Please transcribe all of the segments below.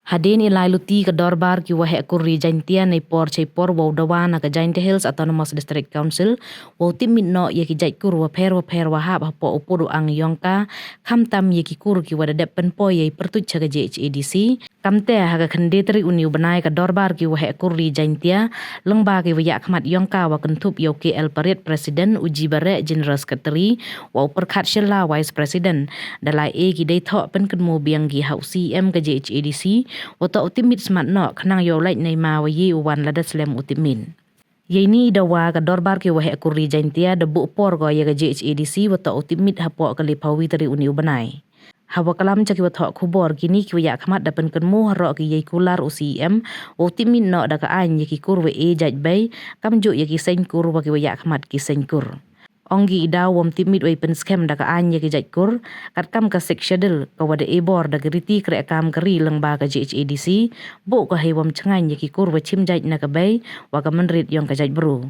Hadin ilai luti ke dorbar ki wahe kurri jaintia nei por chei por wau dawana ke Jainte Hills Autonomous District Council wau tim minno ye ki jait kur wa per wahab hapo upuru ang yongka kam tam ye ki kur ki wada depen po ye pertut chaga JHADC kam te haga khande tri uniu banai ke dorbar ki wahe kurri jaintia lengba ki waya khmat yongka wa kentup yo ki el parit presiden uji bare general secretary wau perkhat shela vice president dalai e ki dei tho pen kenmo biang gi hau CM ke JHADC Wata utimit smart no kanang yo like nei ma wa yi wan lada slem utimin. Ye ni dawa ka dorbar ki wahe kurri jaintia debu por go ye ga JHADC wata utimit hapo ka lipawi tari uniu banai. Hawa kalam caki wata kubor kini ki waya khamat dapen kenmu haro ki ye kular UCM utimin no da ka an ye ki kur we e jaj bay kam ju ye ki sen kur wa ki waya khamat ki sen kur. Onggi ida wom timit wai pen scam da ka anya ki jatkur kat kam ka sek schedule ka wada ebor da geriti kre kam keri leng ba ka JHADC bo ka he wom chengan ye ki kur wa chim jaj na ka bay wa ka menrit yong ka jaj bro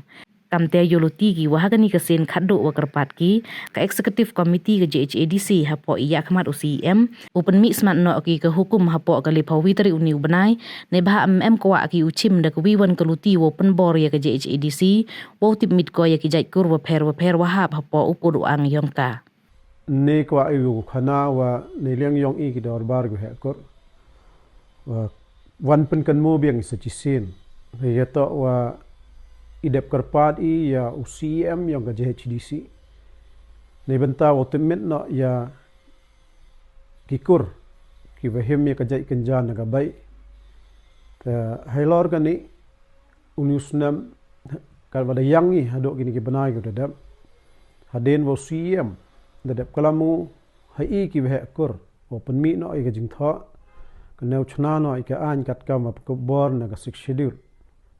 kam te yoluti ki wa hagani ka sen khaddo wa kerpat ki ka executive committee ka JHADC hapo iya khmat UCM open mi smart no ki ka hukum hapo ka lipawi tari uniu banai ne ba ko wa ki uchim da ka wiwan ka luti wo pen bor ye ka JHADC wo tip mit ko ye ki jaj kur wa per wa hab hapo upudu ang yongka ne kwa ayu khana wa ne leng yong i ki dor bar gu he kor wa wan pen kan mo biang sa chisin ye to wa idep kerpat i ya UCM yang ka JHADC ne benta wa temit no ya kikur ki wahim ya ka jai kenjan na ka bai ta hailor ka ni uniusnam kal wada yang i hadok gini ki banai ko dadam haden wa UCM dadap kalamu hai ki wah kur wa penmi no i ka jing tha ka neu chna no i ka an kat kam ko bor na ka sik schedule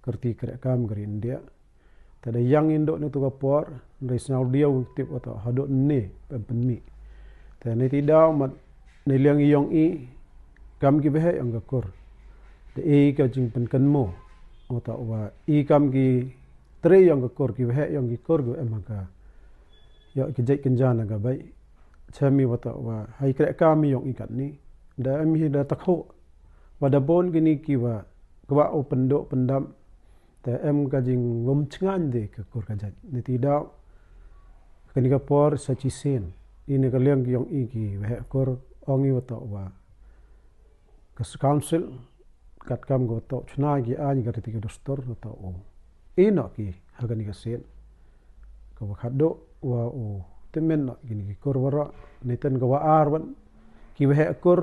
kerti kre kam gari India tada yang indo ne tu ka por resnal dia tip atau hadok ne penmi ta ne ti daw mat ne liang yong i kam ki behe ang ka kur de e ka jing pen kan mo atau wa i kam ki tre yang ka kur ki behe yang ki kur go em ka ya ki jai kenjana ga bai chami wata wa hai kre kam yong i kat ni da em hi da takho wa da bon gini ki wa kwa open do pendam ta em ka jing ngom chngan de ka kur ka jat ni ti daw kani ka por sa chi sen ini ka liang yong i ki wa kur ongi wata wa ka council kat kam go to chna gi an ga ti ka dostor to o ino ki hagani ka sen ka wa khado wa o temen no gini ki kur wara neten ga wa arwan ki wa kur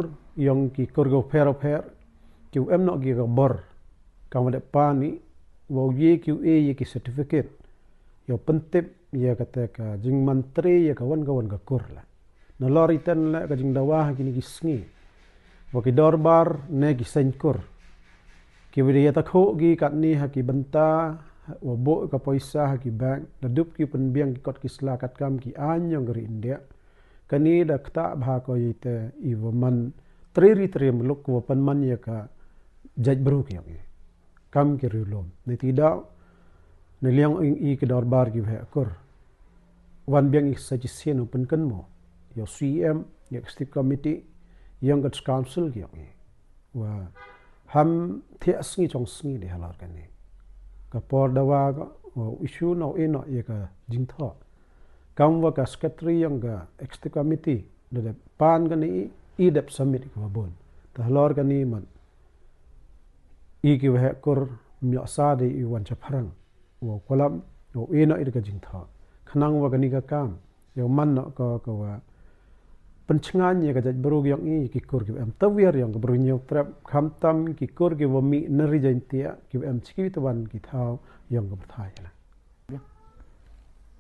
yong ki kur go per ki em no gi ga bor kam de pani wa ye ki ye ki certificate yo pentip ya kata ka jing mantri ya kawan ka kur la na lori ten la ka jing dawa gini ki sngi wa ki dorbar ne ki sen kur ki widia ta kho gi kat ni ha ki banta wa bo ka paisa ha ki bank da dup ki pen biang ki kot ki slakat kam ki anyong gari India kani da kta bha ko yite i wa man tri muluk wa pan man ya ka jaj bru ki yang kam ki rilom ne ti da ne liang i ki dorbar ki bha kur wan biang i sa chi sen open kan mo yo CM ya executive committee yang ka council ki yang wa ham thia sngi chong sngi de halar kan ni ka por dawa ga issue no ino ye ka jing tho kam wa ka secretary yang ga executive committee de pan ga ni i dep summit ko bon ta halar kan ni man i ki wa kur mya sa de i wan cha pharang wo kolam wo ino i ka jing tho khnang wa ga ni ka kam yo man no ko wa penchengan ya kajat baru yang ini kikur ki em tawir yang baru nyok trap kham tam kikur ki wami neri jaintia ki em chiki tawan ki thau yang ka thai la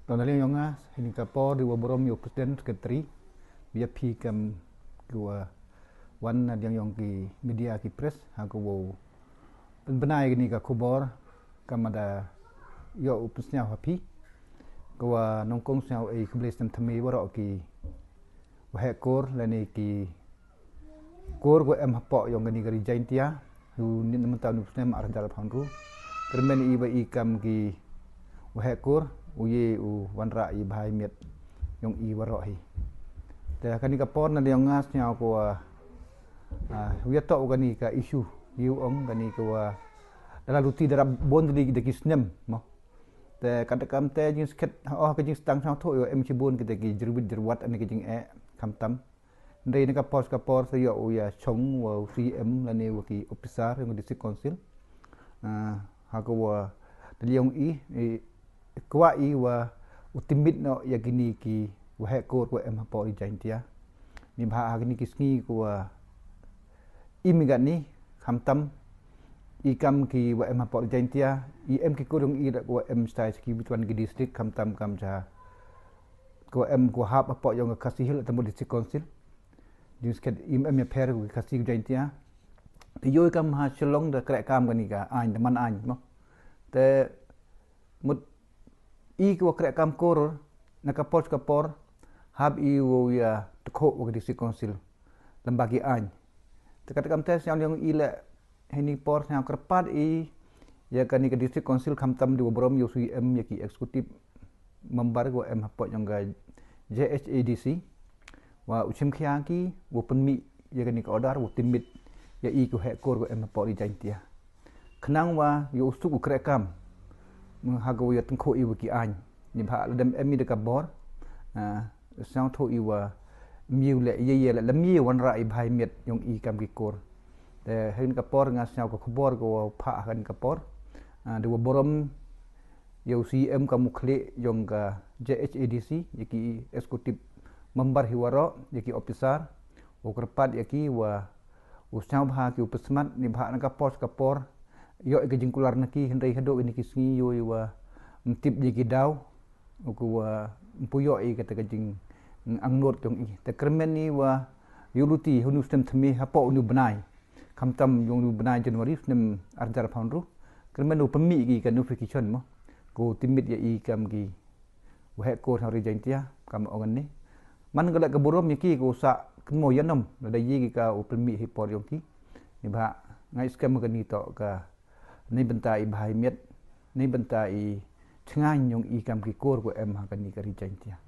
Don ali yang ini kapor di waborom yo presiden sekretari biar pi kam dua wan yang ki media ki press ha ko wo benai ni ka kubor kam ada yo upsnya hapi ko nongkong sao e kublisem thami waro ki wahe kur lani ki kur go em hapo yang gani gari jaintia lu ni namta nu snem ar dal phanru kermen i ba i kam ki wahe kur uye u wanra i bhai miet yong i waro hi te kani ka por na yang ngas nya ko Wia tok gani ka isu yu ong gani ka dalam ruti darab bon di ki snem mo te kata kam te jing sket ka jing stang sang tho yo em chibun kita ki jirwat ani ki jing kam tam ndai ni ka por se yo ya chong wa cm lani wa ki officer ng district council ha ko wa daliong kwa wa utimit no ya gini ki wa he ko em po i jaintia ni bha gini ki sngi ko imigat ni kam tam ikam ki wa em po i jaintia em ki ko dong i da ko em stai ki bitwan ki district kam tam kam ja ko em ko hap po yong ka kasih temu district council disket em ya per ko kasih jaintia ti yo kam ha chelong da krek kam gani ka ain da man ain mo te mut ko krek kam kor na ka por hab wo ya tko wo district council lembagi ain te kata kam tes yang ile heni por yang kerpat ya kani ke district council kam tam di brom yo em ya ki eksekutif member ko em hapot yang ga JHADC wa uchim khia ki wo penmi ya kani ka order wo timit ya ko he kor ko em hapot di jaintia khnang wa yo usuk ko krek kam hago ya tengko wo ki ain ni bha ladam em de ka bor sang tho wa miu le ye le miu wan rai bhai miet yong kam ki kor te hin ka por nga sang ko khobor ko pha kan ka por de wo borom yo cm ka mukhle yong ka JHADC yaki eksekutif member hiwaro yaki officer wo kerpat yaki wa usang bha ki upesmat ni bha ka por yo ke jingkular naki hendai hado ini kisngi yo wa mtip yaki daw ko wa puyo kata kajing angnot yong te kermen ni wa yuluti hunu stem thmi hapo nu benai kam tam yong nu benai Januari stem arjar phaunru kermen nu pemi ki ka notification mo ko timit ya kam ki wa he ko hari jaintia kam ongan ni man galak ka borom ki ko sa kmo yanom da yi ka pemi hi por yong ki ni ba ngai skam ka ni to ka ni bentai bhai miet ni bentai thngai yong kam ki kor ko em ha ka ni ka ri jaintia